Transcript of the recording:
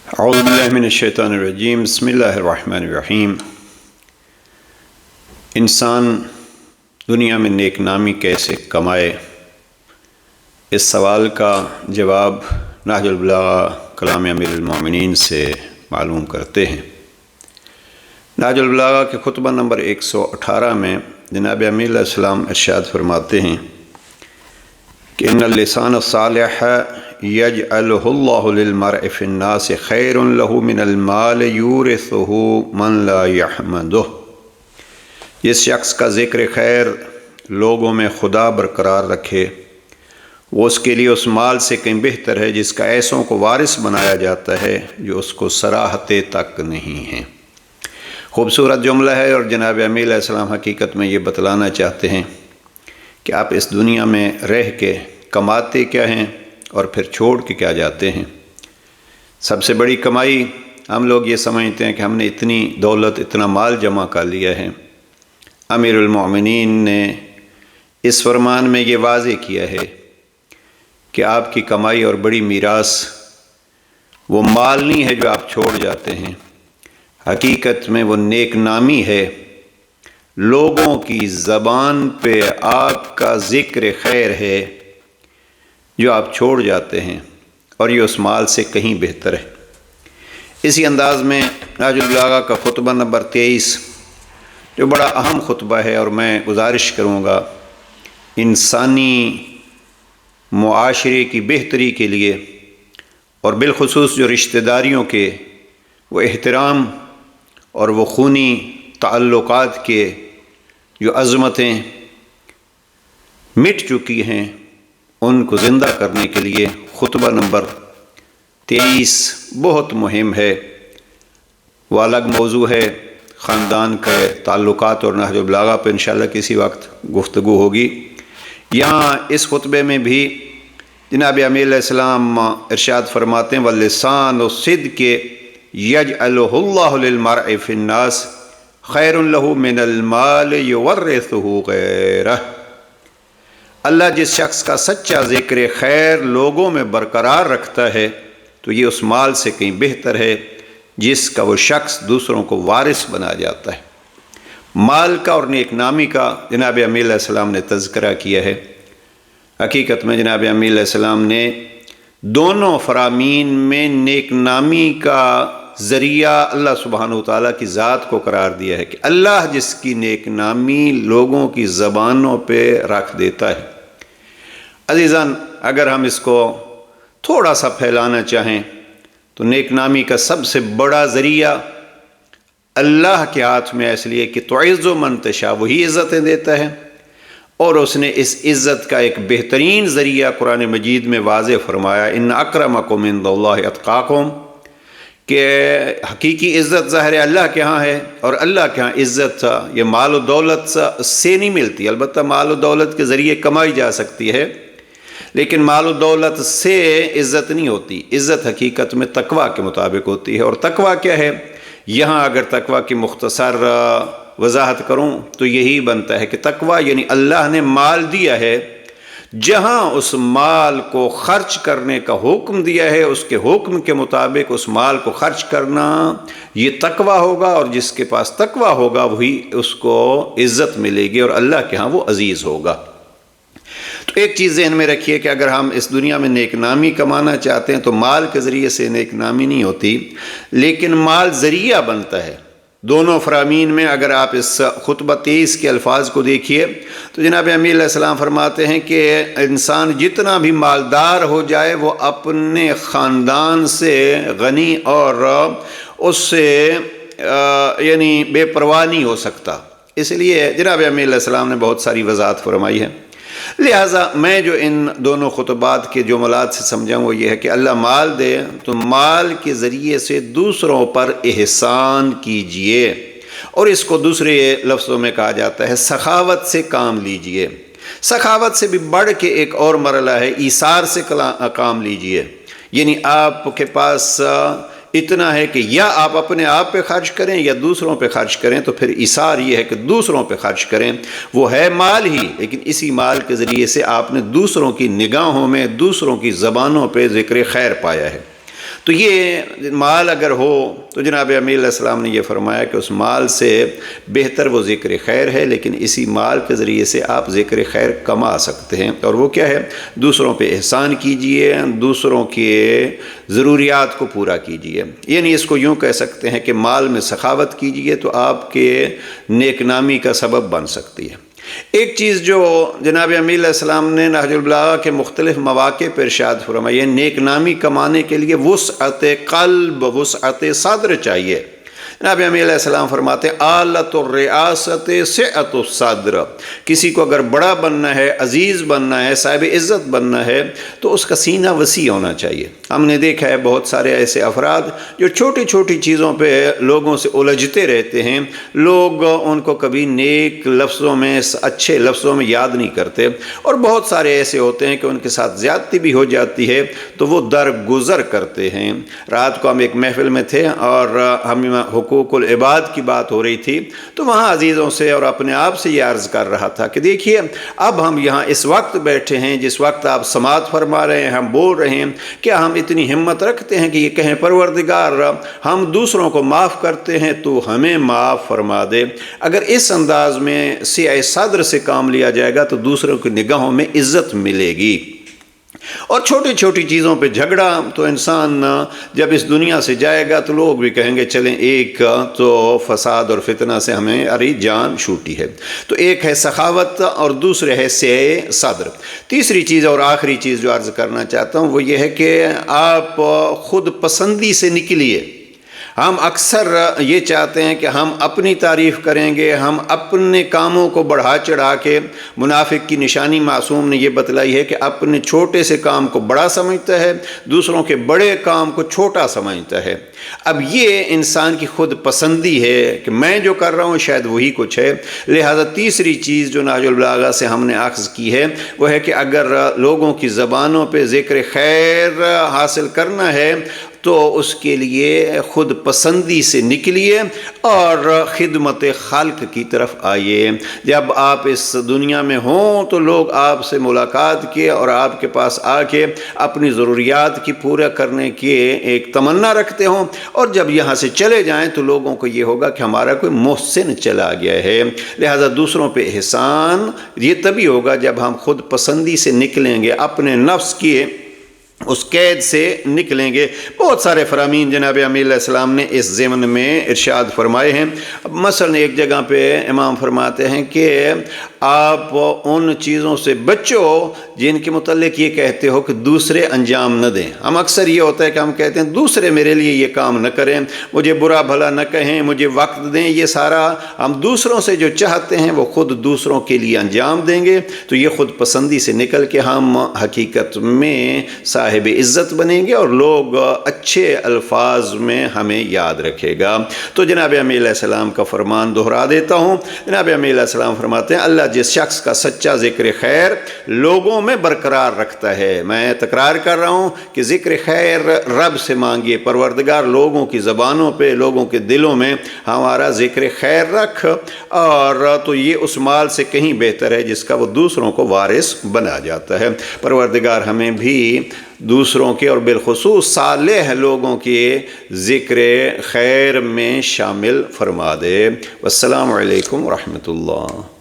اعوذ باللہ من الشیطان الرجیم، بسم اللہ الرحمن الرحیم۔ انسان دنیا میں نیک نامی کیسے کمائے، اس سوال کا جواب نہج البلاغہ کلام امیر المومنین سے معلوم کرتے ہیں۔ نہج البلاغہ کے خطبہ نمبر 118 میں جناب امیر علیہ السلام ارشاد فرماتے ہیں کہ ان اللسان الصالح یجعلہ اللہ للمرء فی الناس خیر لہ من المال یورثہ من لا یحمدہ۔ جس شخص کا ذکر خیر لوگوں میں خدا برقرار رکھے، وہ اس کے لیے اس مال سے کہیں بہتر ہے جس کا ایسوں کو وارث بنایا جاتا ہے جو اس کو سراہتے تک نہیں ہیں۔ خوبصورت جملہ ہے، اور جناب امیر علیہ السلام حقیقت میں یہ بتلانا چاہتے ہیں کہ آپ اس دنیا میں رہ کے کماتے کیا ہیں اور پھر چھوڑ کے کیا جاتے ہیں۔ سب سے بڑی کمائی ہم لوگ یہ سمجھتے ہیں کہ ہم نے اتنی دولت، اتنا مال جمع کر لیا ہے۔ امیر المومنین نے اس فرمان میں یہ واضح کیا ہے کہ آپ کی کمائی اور بڑی میراث وہ مال نہیں ہے جو آپ چھوڑ جاتے ہیں، حقیقت میں وہ نیک نامی ہے، لوگوں کی زبان پہ آپ کا ذکر خیر ہے جو آپ چھوڑ جاتے ہیں، اور یہ اس مال سے کہیں بہتر ہے۔ اسی انداز میں نہج البلاغہ کا خطبہ نمبر 23 جو بڑا اہم خطبہ ہے، اور میں گزارش کروں گا انسانی معاشرے کی بہتری کے لیے، اور بالخصوص جو رشتہ داریوں کے وہ احترام اور وہ خونی تعلقات کے جو عظمتیں مٹ چکی ہیں ان کو زندہ کرنے کے لیے خطبہ نمبر 23 بہت مہم ہے۔ وہ الگ موضوع ہے، خاندان کے تعلقات اور نہج البلاغہ پہ انشاءاللہ کسی وقت گفتگو ہوگی۔ یہاں اس خطبے میں بھی جناب امیر علیہ السلام ارشاد فرماتے ہیں وَاللِّسَانُ الصِّدْقِ یجعلہ اللہ للمرء فی الناس خیر لہ من المال یورثہ غیرہ۔ اللہ جس شخص کا سچا ذکر خیر لوگوں میں برقرار رکھتا ہے تو یہ اس مال سے کہیں بہتر ہے جس کا وہ شخص دوسروں کو وارث بنا جاتا ہے۔ مال کا اور نیک نامی کا جناب امیر علیہ السلام نے تذکرہ کیا ہے۔ حقیقت میں جناب امیر علیہ السلام نے دونوں فرامین میں نیک نامی کا ذریعہ اللہ سبحانہ وتعالیٰ کی ذات کو قرار دیا ہے کہ اللہ جس کی نیک نامی لوگوں کی زبانوں پہ رکھ دیتا ہے۔ عزیزان، اگر ہم اس کو تھوڑا سا پھیلانا چاہیں تو نیک نامی کا سب سے بڑا ذریعہ اللہ کے ہاتھ میں ہے، اس لیے کہ تعز من تشاء، وہی عزتیں دیتا ہے، اور اس نے اس عزت کا ایک بہترین ذریعہ قرآن مجید میں واضح فرمایا ان اکرمکم عند اللہ اتقاکم، کہ حقیقی عزت ظاہر اللہ کے ہاں ہے، اور اللہ کے ہاں عزت یہ مال و دولت سے نہیں ملتی۔ البتہ مال و دولت کے ذریعے کمائی جا سکتی ہے، لیکن مال و دولت سے عزت نہیں ہوتی۔ عزت حقیقت میں تقویٰ کے مطابق ہوتی ہے، اور تقویٰ کیا ہے؟ یہاں اگر تقویٰ کی مختصر وضاحت کروں تو یہی بنتا ہے کہ تقویٰ یعنی اللہ نے مال دیا ہے، جہاں اس مال کو خرچ کرنے کا حکم دیا ہے اس کے حکم کے مطابق اس مال کو خرچ کرنا یہ تقویٰ ہوگا، اور جس کے پاس تقویٰ ہوگا وہی اس کو عزت ملے گی اور اللہ کے ہاں وہ عزیز ہوگا۔ تو ایک چیز ذہن میں رکھیے کہ اگر ہم اس دنیا میں نیک نامی کمانا چاہتے ہیں تو مال کے ذریعے سے نیک نامی نہیں ہوتی، لیکن مال ذریعہ بنتا ہے۔ دونوں فرامین میں اگر آپ اس خطبہ 23 کے الفاظ کو دیکھیے تو جناب امیر علیہ السلام فرماتے ہیں کہ انسان جتنا بھی مالدار ہو جائے وہ اپنے خاندان سے غنی اور اس سے یعنی بے پرواہ نہیں ہو سکتا۔ اس لیے جناب امیر علیہ السلام نے بہت ساری وضاحت فرمائی ہے۔ لہٰذا میں جو ان دونوں خطبات کے جملات سے سمجھا وہ یہ ہے کہ اللہ مال دے تو مال کے ذریعے سے دوسروں پر احسان کیجئے، اور اس کو دوسرے لفظوں میں کہا جاتا ہے سخاوت سے کام لیجئے۔ سخاوت سے بھی بڑھ کے ایک اور مرحلہ ہے ایثار سے کام لیجئے، یعنی آپ کے پاس اتنا ہے کہ یا آپ اپنے آپ پہ خرچ کریں یا دوسروں پہ خرچ کریں، تو پھر ایثار یہ ہے کہ دوسروں پہ خرچ کریں۔ وہ ہے مال ہی، لیکن اسی مال کے ذریعے سے آپ نے دوسروں کی نگاہوں میں، دوسروں کی زبانوں پہ ذکر خیر پایا ہے۔ تو تو یہ مال اگر ہو تو جناب امیر علیہ السلام نے یہ فرمایا کہ اس مال سے بہتر وہ ذکر خیر ہے، لیکن اسی مال کے ذریعے سے آپ ذکر خیر کما سکتے ہیں، اور وہ کیا ہے؟ دوسروں پہ احسان کیجئے، دوسروں کے ضروریات کو پورا کیجئے، یعنی اس کو یوں کہہ سکتے ہیں کہ مال میں سخاوت کیجئے تو آپ کے نیک نامی کا سبب بن سکتی ہے۔ ایک چیز جو جناب امیر علیہ السلام نے نہج البلاغہ کے مختلف مواقع پر ارشاد فرمایا، نیک نامی کمانے کے لیے وسعت قلب، وسعت صدر چاہیے۔ جناب امیر علیہ السلام فرماتے ہیں آلت الریاست سعت الصدر، کسی کو اگر بڑا بننا ہے، عزیز بننا ہے، صاحب عزت بننا ہے تو اس کا سینہ وسیع ہونا چاہیے۔ ہم نے دیکھا ہے بہت سارے ایسے افراد جو چھوٹی چھوٹی چیزوں پہ لوگوں سے الجھتے رہتے ہیں، لوگ ان کو کبھی نیک لفظوں میں، اچھے لفظوں میں یاد نہیں کرتے، اور بہت سارے ایسے ہوتے ہیں کہ ان کے ساتھ زیادتی بھی ہو جاتی ہے تو وہ درگزر کرتے ہیں۔ رات کو ہم ایک محفل میں تھے اور ہم حقوق العباد کی بات ہو رہی تھی، تو وہاں عزیزوں سے اور اپنے آپ سے یہ عرض کر رہا تھا کہ دیکھیے اب ہم یہاں اس وقت بیٹھے ہیں جس وقت آپ سماعت فرما رہے ہیں، ہم بول رہے ہیں، کیا ہم اتنی ہمت رکھتے ہیں کہ یہ کہیں پروردگار ہم دوسروں کو معاف کرتے ہیں تو ہمیں معاف فرما دے؟ اگر اس انداز میں سعہ صدر سے کام لیا جائے گا تو دوسروں کی نگاہوں میں عزت ملے گی۔ اور چھوٹی چھوٹی چیزوں پہ جھگڑا تو انسان جب اس دنیا سے جائے گا تو لوگ بھی کہیں گے چلیں ایک تو فساد اور فتنہ سے ہمیں ارے جان چھوٹی ہے۔ تو ایک ہے سخاوت اور دوسرے ہے سعہ صدر۔ تیسری چیز اور آخری چیز جو عرض کرنا چاہتا ہوں وہ یہ ہے کہ آپ خود پسندی سے نکلیے۔ ہم اکثر یہ چاہتے ہیں کہ ہم اپنی تعریف کریں گے، ہم اپنے کاموں کو بڑھا چڑھا کے، منافق کی نشانی معصوم نے یہ بتلائی ہے کہ اپنے چھوٹے سے کام کو بڑا سمجھتا ہے، دوسروں کے بڑے کام کو چھوٹا سمجھتا ہے۔ اب یہ انسان کی خود پسندی ہے کہ میں جو کر رہا ہوں شاید وہی کچھ ہے۔ لہذا تیسری چیز جو نہج البلاغہ سے ہم نے اخذ کی ہے وہ ہے کہ اگر لوگوں کی زبانوں پہ ذکر خیر حاصل کرنا ہے تو اس کے لیے خود پسندی سے نکلیے اور خدمت خلق کی طرف آئیے۔ جب آپ اس دنیا میں ہوں تو لوگ آپ سے ملاقات کیے اور آپ کے پاس آ کے اپنی ضروریات کی پورا کرنے کی ایک تمنا رکھتے ہوں، اور جب یہاں سے چلے جائیں تو لوگوں کو یہ ہوگا کہ ہمارا کوئی محسن چلا گیا ہے۔ لہذا دوسروں پہ احسان یہ تبھی ہوگا جب ہم خود پسندی سے نکلیں گے، اپنے نفس کی اس قید سے نکلیں گے۔ بہت سارے فرامین جناب امیر علیہ السلام نے اس ضمن میں ارشاد فرمائے ہیں۔ مثلا ایک جگہ پہ امام فرماتے ہیں کہ آپ ان چیزوں سے بچو جن کے متعلق یہ کہتے ہو کہ دوسرے انجام نہ دیں۔ ہم اکثر یہ ہوتا ہے کہ ہم کہتے ہیں دوسرے میرے لیے یہ کام نہ کریں، مجھے برا بھلا نہ کہیں، مجھے وقت دیں، یہ سارا ہم دوسروں سے جو چاہتے ہیں وہ خود دوسروں کے لیے انجام دیں گے تو یہ خود پسندی سے نکل کے ہم حقیقت میں صاحب عزت بنیں گے اور لوگ اچھے الفاظ میں ہمیں یاد رکھے گا۔ تو جناب امیر علیہ السلام کا فرمان دہرا دیتا ہوں۔ جناب امیر علیہ السلام فرماتے ہیں اللہ جس شخص کا سچا ذکر خیر لوگوں میں برقرار رکھتا ہے، میں تکرار کر رہا ہوں کہ ذکر خیر رب سے مانگیے، پروردگار لوگوں کی زبانوں پہ، لوگوں کے دلوں میں ہمارا ذکر خیر رکھ، اور تو یہ اس مال سے کہیں بہتر ہے جس کا وہ دوسروں کو وارث بنا جاتا ہے۔ پروردگار ہمیں بھی دوسروں کے اور بالخصوص صالح لوگوں کے ذکر خیر میں شامل فرما دے۔ والسلام علیکم ورحمۃ اللہ۔